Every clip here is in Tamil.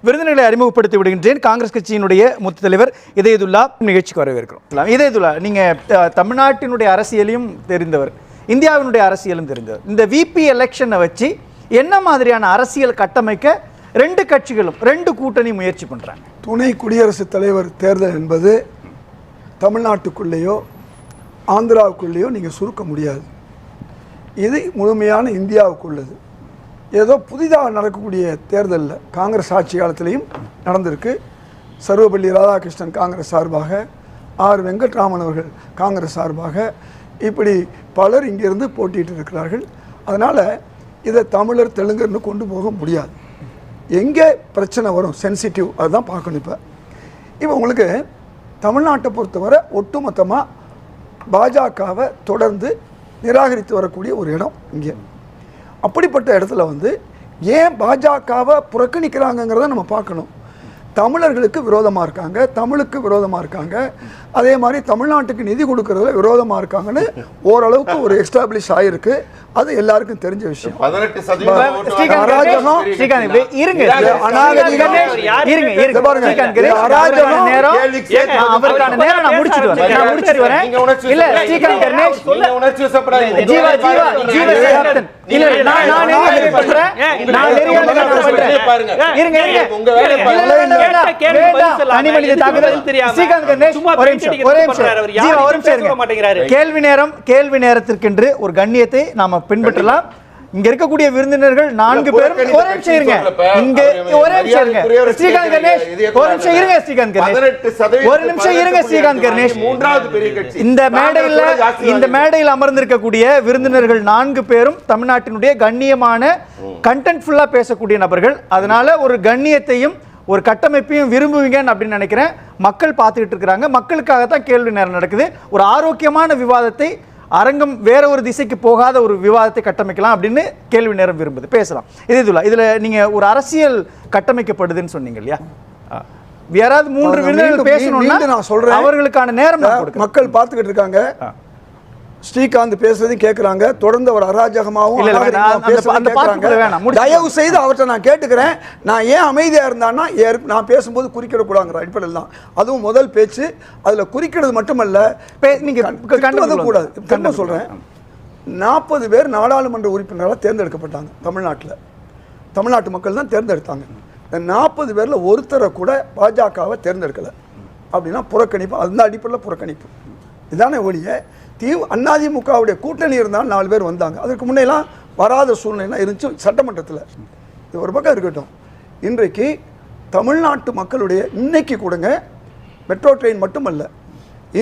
விருந்தினர்களை அறிமுகப்படுத்தி விடுகின்றேன். காங்கிரஸ் கட்சியினுடைய மூத்த தலைவர் இதயதுல்லா நிகழ்ச்சிக்கு வரவேற்கிறோம். இதயதுல்லா, நீங்க தமிழ்நாட்டினுடைய அரசியலையும் தெரிந்தவர், இந்தியாவினுடைய அரசியலும் தெரிந்தவர். இந்த விபி எலெக்ஷனை வச்சு என்ன மாதிரியான அரசியல் கட்டமைக்க ரெண்டு கட்சிகளும் ரெண்டு கூட்டணி முயற்சி பண்றாங்க? துணை குடியரசுத் தலைவர் தேர்தல் என்பது தமிழ்நாட்டுக்குள்ளேயோ ஆந்திராவுக்குள்ளேயோ நீங்கள் சுருக்க முடியாது. இது முழுமையான இந்தியாவுக்குள்ளது. ஏதோ புதிதாக நடக்கக்கூடிய தேர்தலில் காங்கிரஸ் ஆட்சி காலத்திலையும் நடந்திருக்கு. சர்வபள்ளி ராதாகிருஷ்ணன் காங்கிரஸ் சார்பாக, ஆர் வெங்கட்ராமன் அவர்கள் காங்கிரஸ் சார்பாக, இப்படி பலர் இங்கிருந்து போட்டிட்டு இருக்கிறார்கள். அதனால் இதை தமிழர் தெலுங்கர்னு கொண்டு போக முடியாது. எங்கே பிரச்சனை வரும், சென்சிட்டிவ், அதுதான் பார்க்கணும். இப்போ உங்களுக்கு தமிழ்நாட்டை பொறுத்தவரை ஒட்டுமொத்தமாக பாஜகவை தொடர்ந்து நிராகரித்து வரக்கூடிய ஒரு இடம் இங்கே. அப்படிப்பட்ட இடத்துல ஏன் பாஜகவை புறக்கணிக்கிறாங்கங்கிறத நம்ம பார்க்கணும். தமிழர்களுக்கு விரோதமாக இருக்காங்க, தமிழுக்கு விரோதமாக இருக்காங்க, அதே மாதிரி தமிழ்நாட்டுக்கு நிதி கொடுக்கறதுல விரோதமாக இருக்காங்கன்னு ஓரளவுக்கு ஒரு எஸ்டாப்ளிஷ் ஆகிருக்கு. அது எல்லாருக்கும் தெரிஞ்ச விஷயம். கேள்வி நேரத்திற்கென்று ஒரு கண்ணியத்தை நாம பின்பற்றலாம். இங்க இருக்கக்கூடிய விருந்தினர்கள் 4 பேரும் இந்த மேடையில் அமர்ந்திருக்கக்கூடிய விருந்தினர்கள் 4 பேரும் தமிழ்நாட்டினுடைய கண்ணியமான கண்டென்ட்ஃபுல்லா பேசக்கூடிய நபர்கள். அதனால ஒரு கண்ணியத்தையும் ஒரு கட்டமைப்பையும் விரும்புவீங்கன்னு அப்படின்னு நினைக்கிறேன். மக்கள் பார்த்துக்கிட்டு இருக்கிறாங்க. மக்களுக்காகத்தான் கேள்வி நேரம் நடக்குது. ஒரு ஆரோக்கியமான விவாதத்தை, அரங்கம் வேற ஒரு திசைக்கு போகாத ஒரு விவாதத்தை கட்டமைக்கலாம் அப்படின்னு கேள்வி நேரம் விரும்புது. பேசலாம். இதுல நீங்க ஒரு அரசியல் கட்டமைக்கப்படுதுன்னு சொன்னீங்க இல்லையா? யாராவது 3 விருந்தினர்கள் பேசணும்னா நான் சொல்றேன், அவர்களுக்கான நேரம் மக்கள் பார்த்துக்கிட்டு இருக்காங்க. ஸ்ரீகாந்த் பேசுறதையும் கேட்குறாங்க. தொடர்ந்து அவர் அராஜகமாகவும் தயவு செய்து அவர்கிட்ட நான் கேட்டுக்கிறேன். நான் ஏன் அமைதியாக இருந்தான்னா, நான் பேசும்போது குறிக்கிடக்கூடாங்கிற அடிப்படையில் தான். அதுவும் முதல் பேச்சு. அதில் குறிக்கிறது மட்டுமல்ல, நீங்கள் கூடாது. திரும்ப சொல்கிறேன், 40 பேர் நாடாளுமன்ற உறுப்பினராக தேர்ந்தெடுக்கப்பட்டாங்க தமிழ்நாட்டில். தமிழ்நாட்டு மக்கள் தான் தேர்ந்தெடுத்தாங்க. இந்த 40 பேரில் ஒருத்தரை கூட பாஜகவை தேர்ந்தெடுக்கலை. அப்படின்னா புறக்கணிப்பு. அந்த அடிப்படையில் புறக்கணிப்பு. இதானே ஒழிய அதிமுகவுடைய கூட்டணி இருந்தாலும் 4 பேர் வந்தாங்க. அதற்கு முன்னெல்லாம் வராத சூழ்நிலை இருந்துச்சு சட்டமன்றத்தில். இது ஒரு பக்கம் இருக்கட்டும். இன்றைக்கு தமிழ்நாட்டு மக்களுடைய இன்னைக்கு கொடுங்க, மெட்ரோ ட்ரெயின் மட்டுமல்ல,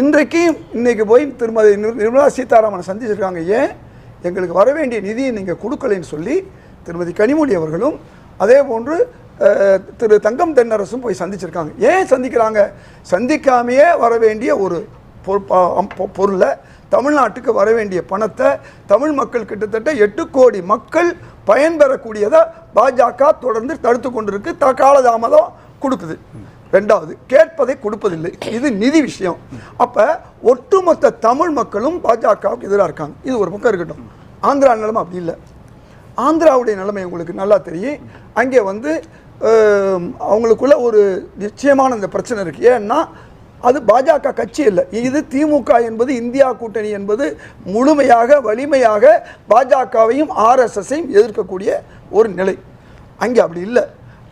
இன்னைக்கு போய் திருமதி நிர்மலா சீதாராமனை சந்திச்சிருக்காங்க. ஏன் எங்களுக்கு வர வேண்டிய நிதியை நீங்கள் கொடுக்கலைன்னு சொல்லி திருமதி கனிமொழி அவர்களும் அதே போன்று திரு தங்கம் தென்னரசும் போய் சந்திச்சிருக்காங்க. ஏன் சந்திக்கிறாங்க? சந்திக்காமையே வர வேண்டிய ஒரு பொருளை, தமிழ்நாட்டுக்கு வர வேண்டிய பணத்தை, தமிழ் மக்கள் கிட்டத்தட்ட 8 கோடி மக்கள் பயன்பெறக்கூடியதை பாஜக தொடர்ந்து தடுத்து கொண்டிருக்கு. காலதாமதம் கொடுக்குது. 2வது, கேட்பதை கொடுப்பதில்லை. இது நிதி விஷயம். அப்போ ஒட்டுமொத்த தமிழ் மக்களும் பாஜகவுக்கு எதிராக இருக்காங்க. இது ஒரு பக்கம் இருக்கட்டும். ஆந்திரா நிலைமை அப்படி இல்லை. ஆந்திராவுடைய நிலைமை உங்களுக்கு நல்லா தெரியும். அங்கே அவங்களுக்குள்ள ஒரு நிச்சயமான இந்த பிரச்சனை இருக்குது. ஏன்னா அது பாஜக கட்சி இல்லை, இது திமுக என்பது, இந்தியா கூட்டணி என்பது முழுமையாக வலிமையாக பாஜகவையும் ஆர்எஸ்எஸையும் எதிர்க்கக்கூடிய ஒரு நிலை. அங்கே அப்படி இல்லை.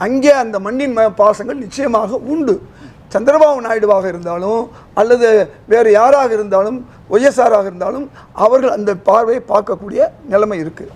அங்கே அந்த மண்ணின் பாசங்கள் நிச்சயமாக உண்டு. சந்திரபாபு நாயுடுவாக இருந்தாலும் அல்லது வேறு யாராக இருந்தாலும், ஒய்எஸ்ஆராக இருந்தாலும், அவர்கள் அந்த பார்வையை பார்க்கக்கூடிய நிலைமை இருக்குது.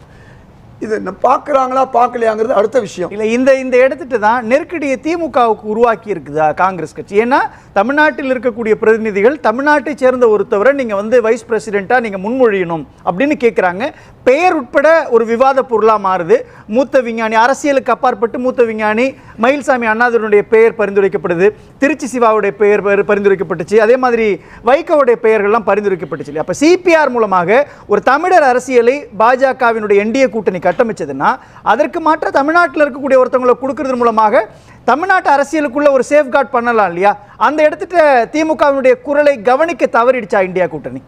இது பார்க்குறாங்களா பார்க்கலையாங்கிறது அடுத்த விஷயம். இல்லை, இந்த எடுத்துட்டு தான் நெருக்கடியை திமுகவுக்கு உருவாக்கி இருக்குதா காங்கிரஸ் கட்சி? ஏன்னா தமிழ்நாட்டில் இருக்கக்கூடிய பிரதிநிதிகள் தமிழ்நாட்டை சேர்ந்த ஒருத்தவரை நீங்கள் வைஸ் பிரசிடெண்ட்டாக நீங்கள் முன்மொழியணும் அப்படின்னு கேட்குறாங்க. பெயர் உட்பட ஒரு விவாத பொருளாக மாறுது. மூத்த விஞ்ஞானி, அரசியலுக்கு அப்பாற்பட்டு மூத்த விஞ்ஞானி மயில்சாமி அண்ணாதுரையுடைய பெயர் பரிந்துரைக்கப்படுது. திருச்சி சிவாவுடைய பெயர் பரிந்துரைக்கப்பட்டுச்சு. அதே மாதிரி வைகோவுடைய பெயர்கள்லாம் பரிந்துரைக்கப்பட்டுச்சு. அப்போ சிபிஆர் மூலமாக ஒரு தமிழர் அரசியலை பாஜகவினுடைய என்டிஏ கூட்டணி கட்டமைச்சதுன்னா, அதற்கு மாற்ற தமிழ்நாட்டில் இருக்கக்கூடிய ஒருத்தவங்களை கொடுக்கறது மூலமாக தமிழ்நாட்டு அரசியலுக்குள்ள ஒரு சேஃப்கார்ட் பண்ணலாம் இல்லையா? அந்த இடத்துல திமுகவினுடைய குரலை கவனிக்க தவறிடுச்சா இந்தியா கூட்டணி?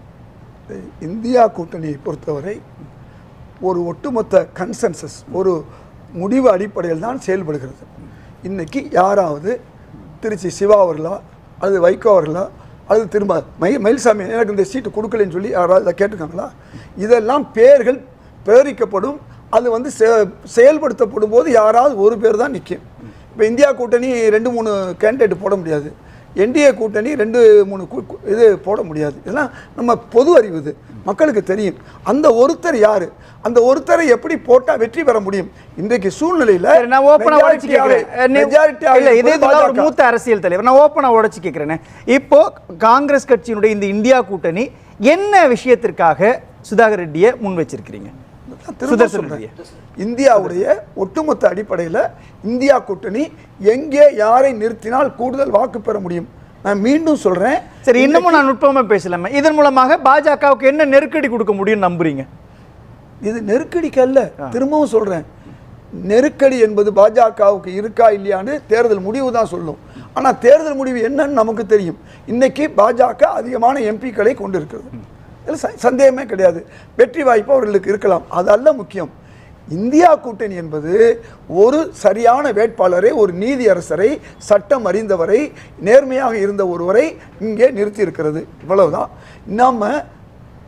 இந்தியா கூட்டணியை பொறுத்தவரை ஒரு ஒட்டுமொத்த கன்சென்சஸ், ஒரு முடிவு அடிப்படையில் தான் செயல்படுகிறது. இன்னைக்கு யாராவது திருச்சி சிவா அவர்களா அல்லது வைகோ அவர்களா அல்லது திரும்ப மயில்சாமி எனக்கு இந்த சீட்டு கொடுக்கலன்னு சொல்லி யாராவது இதை கேட்டிருக்காங்களா? இதெல்லாம் பேர்கள் பேரிக்கப்படும். அது வந்து செயல்படுத்தப்படும் போது யாராவது ஒரு பேர் தான் நிற்கும். இப்போ இந்தியா கூட்டணி 2-3 கேண்டிடேட் போட முடியாது. என்டிஏ கூட்டணி 2-3 இது போட முடியாது. இதெல்லாம் நம்ம பொது அறிவு, இது மக்களுக்கு தெரியும். அந்த ஒருத்தர் யாரு, அந்த ஒருத்தரை எப்படி போட்டா வெற்றி பெற முடியும்? இன்றைக்கு சூழ்நிலையில நான் ஓப்பனா உடைச்சு கேக்குறேன். மூத்த அரசியல் தலைவர், நான் ஓப்பனா உடைச்சு கேக்குறேன். இப்போ காங்கிரஸ் கட்சியினுடைய இந்த இந்தியா கூட்டணி என்ன விஷயத்திற்காக சுதாகர் ரெட்டியை முன் வச்சிருக்கிறீங்க? இந்தியாவுடைய ஒட்டுமொத்த அடிப்படையில் இந்தியா கூட்டணி எங்கே யாரை நிறுத்தினால் கூடுதல் வாக்கு பெற முடியும்? நான் மீண்டும் சொல்றேன். சரி, இன்னமும் நான் நுட்பமா பேசலாமே. இதன் மூலமாக பாஜகவுக்கு என்ன நெருக்கடி கொடுக்க முடியும் நம்புறீங்க? இது நெருக்கடிக்கு அல்ல, திரும்பவும் சொல்றேன். நெருக்கடி என்பது பாஜகவுக்கு இருக்கா இல்லையான்னு தேர்தல் முடிவு தான் சொல்லும். ஆனா தேர்தல் முடிவு என்னன்னு நமக்கு தெரியும். இன்னைக்கு பாஜக அதிகமான எம்பிக்களை கொண்டிருக்கிறது, சந்தேகமே கிடையாது. வெற்றி வாய்ப்பு அவர்களுக்கு இருக்கலாம், அது அல்ல முக்கியம். இந்தியா கூட்டணி என்பது ஒரு சரியான வேட்பாளரை, ஒரு நீதியரசரை, சட்டம் அறிந்தவரை, நேர்மையாக இருந்த ஒருவரை இங்கே நிறுத்தி இருக்கிறது. இவ்வளவுதான். நம்ம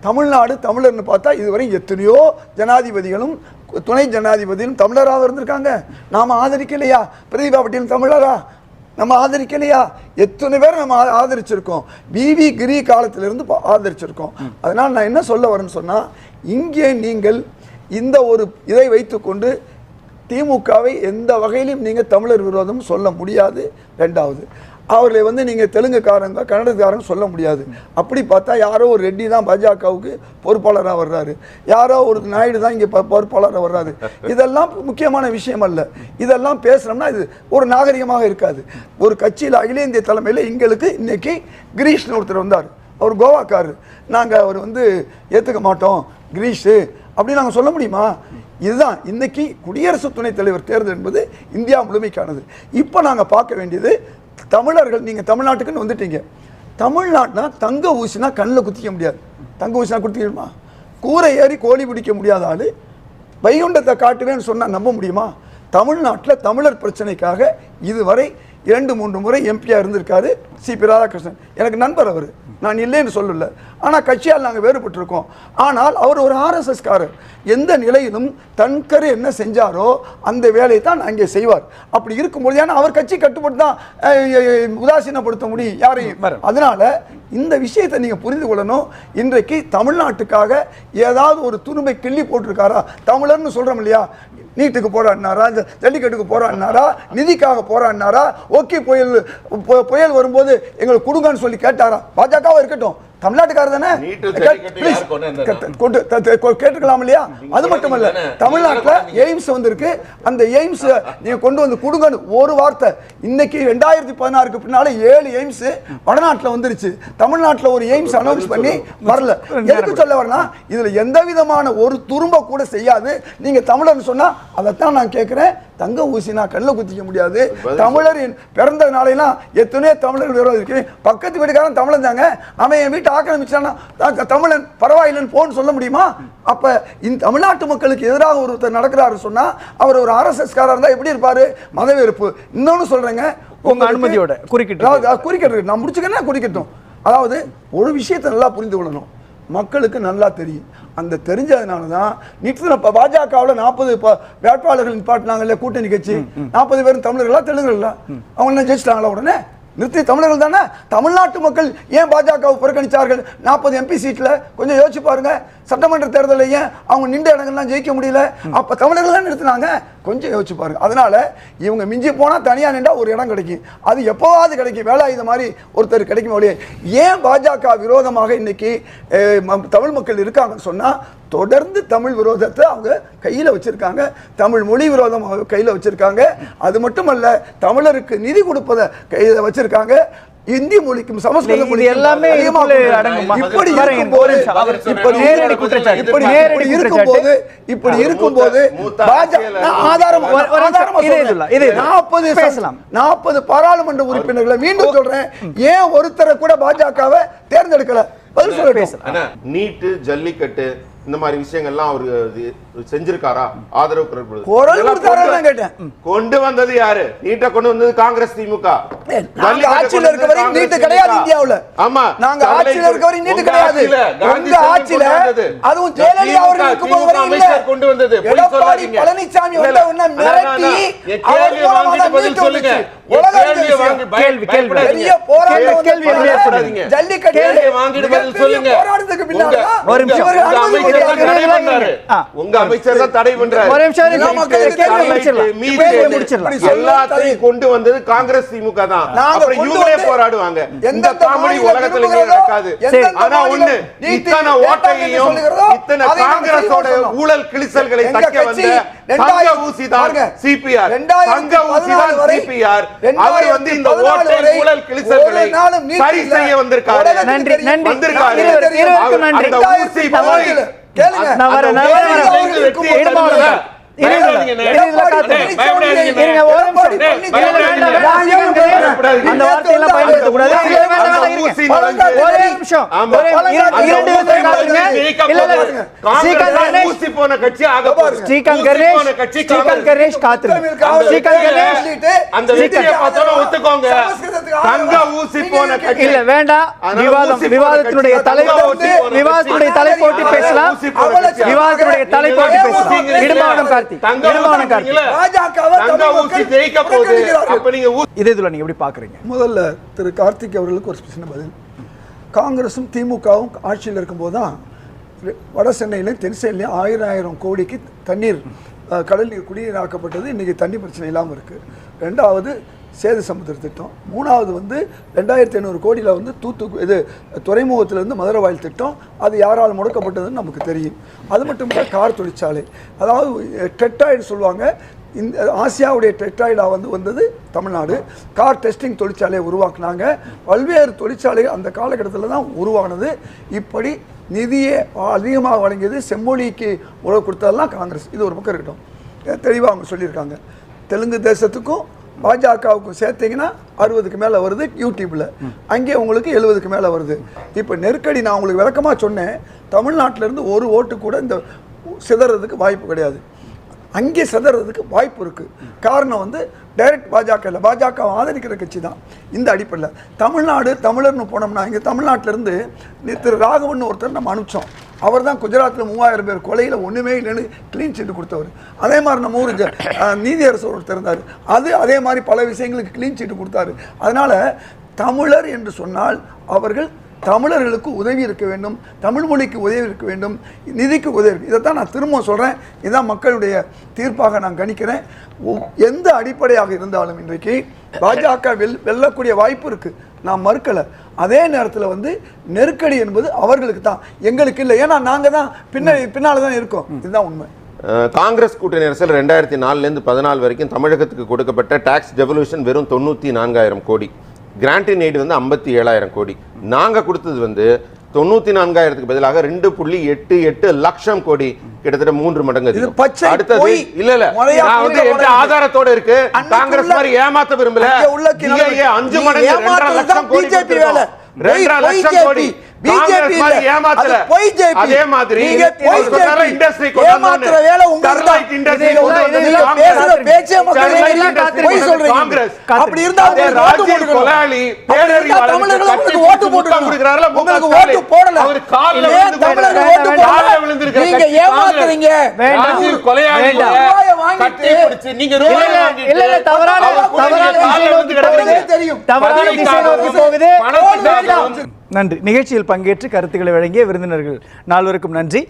தமிழ்நாடு தமிழர்னு பார்த்தா இதுவரை எத்தனையோ ஜனாதிபதிகளும் துணை ஜனாதிபதியும் தமிழராக இருந்திருக்காங்க. நாம ஆதரிக்கலையா? பிரதிபா பட்டீல் தமிழரா? நம்ம ஆதரிக்கலையா? எத்தனை பேர் நம்ம ஆதரிச்சிருக்கோம். பிவி கிரி காலத்திலிருந்து ஆதரிச்சிருக்கோம். அதனால் நான் என்ன சொல்ல வரேன்னு சொன்னா, இங்கே நீங்கள் இந்த ஒரு இதை வைத்துக்கொண்டு திமுகவை எந்த வகையிலும் நீங்கள் தமிழர் விரோதம் சொல்ல முடியாது. ரெண்டாவது, அவர்களை வந்து நீங்கள் தெலுங்குக்காரங்க கன்னடக்காரங்க சொல்ல முடியாது. அப்படி பார்த்தா யாரோ ஒரு ரெட்டி தான் பாஜகவுக்கு பொறுப்பாளராக வர்றாரு, யாரோ ஒரு நாயுடு தான் இங்கே பொறுப்பாளராக வர்றாரு. இதெல்லாம் முக்கியமான விஷயம் அல்ல. இதெல்லாம் பேசுகிறோம்னா இது ஒரு நாகரிகமாக இருக்காது. ஒரு கட்சியில் அகில இந்திய தலைமையில் எங்களுக்கு இன்னைக்கு கிரீஷ்னு ஒருத்தர் வந்தார். அவர் கோவாக்காரர். நாங்கள் அவர் வந்து ஏற்றுக்க மாட்டோம் கிரீஷு அப்படின்னு நாங்கள் சொல்ல முடியுமா? இதுதான் இன்னைக்கு குடியரசு துணைத் தலைவர் தேர்தல் என்பது இந்தியா முழுமைக்கானது. இப்போ நாங்கள் பார்க்க வேண்டியது தமிழர்கள். நீங்கள் தமிழ்நாட்டுக்குன்னு வந்துட்டீங்க. தமிழ்நாட்டினா தங்க ஊசினா கண்ணில் குத்திக்க முடியாது. தங்க ஊசினா குத்திக்கணுமா? கூரை ஏறி கோழி பிடிக்க முடியாத ஆள் வைகுண்டத்தை காட்டுவேன்னு சொன்னால் நம்ப முடியுமா? தமிழ்நாட்டில் தமிழர் பிரச்சனைக்காக இதுவரை 2-3 முறை எம்பியாக இருந்திருக்காரு சிபி ராதாகிருஷ்ணன். எனக்கு நண்பர் அவர், நான் இல்லைன்னு சொல்லல. ஆனால் கட்சியால் நாங்கள் வேறுபட்டிருக்கோம். ஆனால் அவர் ஒரு ஆர்எஸ்எஸ்காரர். எந்த நிலையிலும் தன்கரு என்ன செஞ்சாரோ அந்த வேலையை தான் அங்கே செய்வார். அப்படி இருக்கும்போது ஏன்னா அவர் கட்சி கட்டுப்பட்டு தான் உதாசீனப்படுத்த முடியும் யாரையும். அதனால இந்த விஷயத்தை நீங்கள் புரிந்து கொள்ளணும். இன்றைக்கு தமிழ்நாட்டுக்காக ஏதாவது ஒரு துரும்பை கிள்ளி போட்டிருக்காரா? தமிழர்னு சொல்கிறோம் இல்லையா? நீட்டுக்கு போராடினாரா? ஜல்லிக்கட்டுக்கு போராடினாரா? நிதிக்காக போராடினாரா? ஓகே புயல் வரும்போது எங்களுக்கு கொடுங்கன்னு சொல்லி கேட்டாரா? பாஜகவா இருக்கட்டும், தமிழ்நாட்டுக்காரர் தானே, கேட்டுக்கலாம் இல்லையா? அது மட்டுமல்ல, தமிழ்நாட்டில் எய்ம்ஸ் வந்திருக்கு. அந்த எய்ம்ஸ் நீங்க கொண்டு வந்து கொடுங்கன்னு ஒரு வார்த்தை. இன்னைக்கு 2016க்கு பின்னால 7 எய்ம்ஸ் வடநாட்டில் வந்துருச்சு. தமிழ்நாட்டில் ஒரு எய்ம்ஸ் அனௌன்ஸ் பண்ணி வரல. எதுக்கு சொல்ல வரனா, இதுல எந்த விதமான ஒரு துரும்ப கூட செய்யாது. நீங்க தமிழர்னு சொன்னா அதைத்தான் நான் கேட்கிறேன். தங்க ஊசினா கண்ணில் குத்திக்க முடியாது. தமிழரின் பிறந்த நாளையெல்லாம் எத்தனையோ தமிழர்கள் விரோதம் இருக்கு. பக்கத்து வீட்டுக்காரன் தமிழன் தாங்க, அவன் என் வீட்டு ஆக்கிரமிச்சானா தமிழன் பரவாயில்லைன்னு போன்னு சொல்ல முடியுமா? அப்ப இந்த தமிழ்நாட்டு மக்களுக்கு எதிராக ஒருத்தர் நடக்கிறாரு சொன்னா அவர் ஒரு ஆர்எஸ்எஸ் காரர் இருந்தா எப்படி இருப்பாரு? மதவெறுப்பு. இன்னொன்னு சொல்றேங்க, உங்க அனுமதியோட குறிக்கிட்டு நான் முடிச்சுக்கன்னா குறிக்கட்டும். அதாவது ஒரு விஷயத்தை நல்லா புரிந்து கொள்ளணும். மக்களுக்கு நல்லா தெரியும். அந்த தெரிஞ்சதுனால தான் நிச்சயம் பாஜகவில் 40 வேட்பாளர்கள் நிப்பாட்டினாங்கல்ல கூட்டணி கட்சி. 40 பேரும் தமிழர்களா தெலுங்குகளா? அவங்க ஜெயிச்சிட்டாங்களா? உடனே நிறுத்தி தமிழர்கள் தானே. தமிழ்நாட்டு மக்கள் ஏன் பாஜகவை புறக்கணிச்சார்கள்? 40 எம்பி சீட்ல கொஞ்சம் யோசிச்சு பாருங்க. சட்டமன்ற தேர்தலில் ஏன் அவங்க நின்ற இடங்கள்லாம் ஜெயிக்க முடியல? அப்ப தமிழர்கள் தான் நிறுத்தினாங்க. கொஞ்சம் யோசிச்சு பாருங்க. அதனால இவங்க மிஞ்சி போனா தனியா நின்றா ஒரு இடம் கிடைக்கும். அது எப்போவாது கிடைக்கும். வேலாயுத மாதிரி ஒருத்தர் கிடைக்கும் ஒழிய ஏன் பாஜக விரோதமாக இன்னைக்கு தமிழ் மக்கள் இருக்காங்கன்னு சொன்னா, தொடர்ந்து தமிழ் விரோதத்தை அவங்க கையில வச்சிருக்காங்க. தமிழ் மொழி விரோதம் கையில வச்சிருக்காங்க. அது மட்டுமல்ல, தமிழருக்கு நிதி கொடுப்பதை கையில வச்சிருக்காங்க. இந்தி மொழிக்கும் சமஸ்கிருத மொழி எல்லாமே இப்படி இருக்கும்போது 40 பாராளுமன்ற உறுப்பினர்களை மீண்டும் சொல்றேன், ஏன் ஒருத்தரை கூட பாஜகவை தேர்ந்தெடுக்கல? நீட்டு, ஜல்லிக்கட்டு, இந்த மாதிரி விஷயங்கள்லாம் அவரு செஞ்சிருக்காரா? ஆதரவு குரல் கொடுத்தாரா கேட்டேன். கொண்டு வந்தது யாரு? நீட்டை கொண்டு வந்தது காங்கிரஸ், திமுக. நாங்க ஆட்சியில இருக்க வரை நீட்டு கிடையாது இந்தியாவுல. ஆமா, நாங்க ஆட்சியில இருக்க வரை நீட்டு கிடையாது. உங்க ஆட்சியில அதுவும் ஜெயலலிதா அவர்கள் இருக்கும்போது வரை இல்ல. கொண்டு வந்தது எடப்பாடி பழனிசாமி வந்த உடனே மிரட்டி அவர் மூலமா பதில் சொல்லுங்க. பெரிய போராட்டம் கேள்வி ஏற்படாதீங்க. ஜல்லிக்கட்டு கேள்வி வாங்கிட்டு பதில் சொல்லுங்க. போராட்டத்துக்கு பின்னால ஒரு நிமிஷம் உங்க அமைச்சர் தான் தடை பண்றாரு. ஒரு நிமிஷம் கேள்வி முடிச்சிடலாம். எல்லாத்தையும் கொண்டு வந்தது காங்கிரஸ், திமுக தான். அப்புறம் இவங்களே போராடுவாங்க. எந்த காமெடி உலகத்துல நடக்காது. ஆனா ஒண்ணு, இத்தனை ஓட்டையையும் இத்தனை காங்கிரஸோட ஊழல் கிழிசல்களை தக்க வந்த தங்க ஊசிதான் சிபிஆர். தங்க ஊசிதான் சிபிஆர். அவர் வந்து இந்த ஓட்டை ஊழல் கிழிசல்களை சரி செய்ய வந்திருக்காரு. நன்றி நன்றி வந்திருக்காரு. நன்றி. அந்த ஊசி போய் கேளுங்க. நான் வரேன். விவாதத்தினுடைய தலைப்போட்டி பேசலாம். விவாதத்தினுடைய தலைப்போட்டி பேசலாம். இடுமாவனம் கார்த்தி, இடுமாவனம் கார்த்தி. இதே இதுல நீங்க எப்படி பாக்குறீங்க? முதல்ல திரு கார்த்திக் அவர்களுக்கு ஒரு சின்ன பதில். காங்கிரசும் திமுகவும் ஆட்சியில் இருக்கும்போது தான் வட சென்னையிலையும் தென் சென்னையிலையும் 1000 கோடிக்கு தண்ணீர் கடல் நீர் குடிநீராக்கப்பட்டது. இன்றைக்கி தண்ணி பிரச்சனை இல்லாமல் இருக்குது. ரெண்டாவது சேது சமுத்திர திட்டம். மூணாவது வந்து 2500 கோடியில் வந்து இது துறைமுகத்திலேருந்து மதுரை வாயில் திட்டம். அது யாரால் முடக்கப்பட்டதுன்னு நமக்கு தெரியும். அது மட்டும் இல்லை, கார் தொழிற்சாலை, அதாவது டெட்ராய்டு சொல்லுவாங்க. இந்த ஆசியாவுடைய டெட்ராய்டாக வந்தது தமிழ்நாடு. கார் டெஸ்டிங் தொழிற்சாலையை உருவாக்குனாங்க. பல்வேறு தொழிற்சாலைகள் அந்த காலகட்டத்தில் தான் உருவானது. இப்படி நிதியை அதிகமாக வழங்கியது, செம்மொழிக்கு உழவு கொடுத்ததெல்லாம் காங்கிரஸ். இது ஒரு பக்கம் இருக்கட்டும். தெளிவாக அவங்க சொல்லியிருக்காங்க. தெலுங்கு தேசத்துக்கும் பாஜகவுக்கும் சேர்த்தீங்கன்னா 60க்கு மேலே வருது யூடியூப்பில். அங்கே உங்களுக்கு 70க்கு மேலே வருது. இப்போ நெருக்கடி நான் உங்களுக்கு விளக்கமாக சொன்னேன். தமிழ்நாட்டிலேருந்து ஒரு ஓட்டு கூட இந்த சிதறதுக்கு வாய்ப்பு கிடையாது. அங்கே சிதறதுக்கு வாய்ப்பு இருக்குது. காரணம் வந்து டைரக்ட் பாஜக இல்லை, பாஜக ஆதரிக்கிற கட்சி தான். இந்த அடிப்படையில் தமிழ்நாடு தமிழர்னு போனோம்னா, இங்கே தமிழ்நாட்டிலேருந்து திரு ராகவன் ஒருத்தர் நம்ம அனுப்பிச்சோம். அவர் தான் குஜராத்தில் 3000 பேர் கொலையில் ஒன்றுமே இல்லைன்னு க்ளீன் சீட்டு கொடுத்தவர். அதே மாதிரி நம்ம ஊர் நீதியரசர் ஒருத்தர் இருந்தார். அதே மாதிரி பல விஷயங்களுக்கு க்ளீன் சீட்டு கொடுத்தாரு. அதனால் தமிழர் என்று சொன்னால் அவர்கள் தமிழர்களுக்கு உதவி இருக்க வேண்டும், தமிழ் மொழிக்கு உதவி இருக்க வேண்டும், நிதிக்கு உதவி இருக்கு. இதைத்தான் நான் திரும்ப சொல்கிறேன். இதுதான் மக்களுடைய தீர்ப்பாக நான் கணிக்கிறேன். எந்த அடிப்படையாக இருந்தாலும் இன்றைக்கு பாஜக வெல்லக்கூடிய வாய்ப்பு இருக்குது, நான் மறுக்கலை. அதே நேரத்தில் வந்து நெருக்கடி என்பது அவர்களுக்கு தான், எங்களுக்கு இல்லை. ஏன்னா நாங்கள் தான் பின்னால் தான் இருக்கோம். இதுதான் உண்மை. காங்கிரஸ் கூட்டணி அரசில் 2004லேருந்து 2014 வரைக்கும் தமிழகத்துக்கு கொடுக்கப்பட்ட டாக்ஸ் டெவல்யூஷன் வெறும் 94,000 கோடி. கிராண்ட் இன் எய்டு வந்து 57,000 கோடி. நாங்க கொடுத்தது வந்து 94,000க்கு பதிலாக 2.88 லட்சம் கோடி, கிட்டத்தட்ட 3 மடங்கு. அடுத்தது இல்ல நான் வந்து எந்த ஆதாரத்தோட இருக்கு. காங்கிரஸ் மாதிரி ஏமாத்த விரும்பல. 5 மடங்கு 2.5 லட்சம் கோடி. 2.5 லட்சம் கோடி பிஜேபி ஏமாத்தல. அதே மாதிரி இண்டஸ்ட்ரி காங்கிரஸ் அப்படி இருந்தா கொலாலி தமிழர்களுக்கு ஓட்டு போட்டுறாருல, உங்களுக்கு ஓட்டு போடல. அவர் கால்ல விழுந்திருக்காரு. நீங்க ஏமாத்துறீங்க. கொலையாளி கட்டி பிடிச்சு நீங்க இல்ல தவறான தெரியும். தவறான திசை நோக்கி போகுது. நன்றி. நிகழ்ச்சியில் பங்கேற்று கருத்துக்களை வழங்கிய விருந்தினர்கள் 4 நன்றி.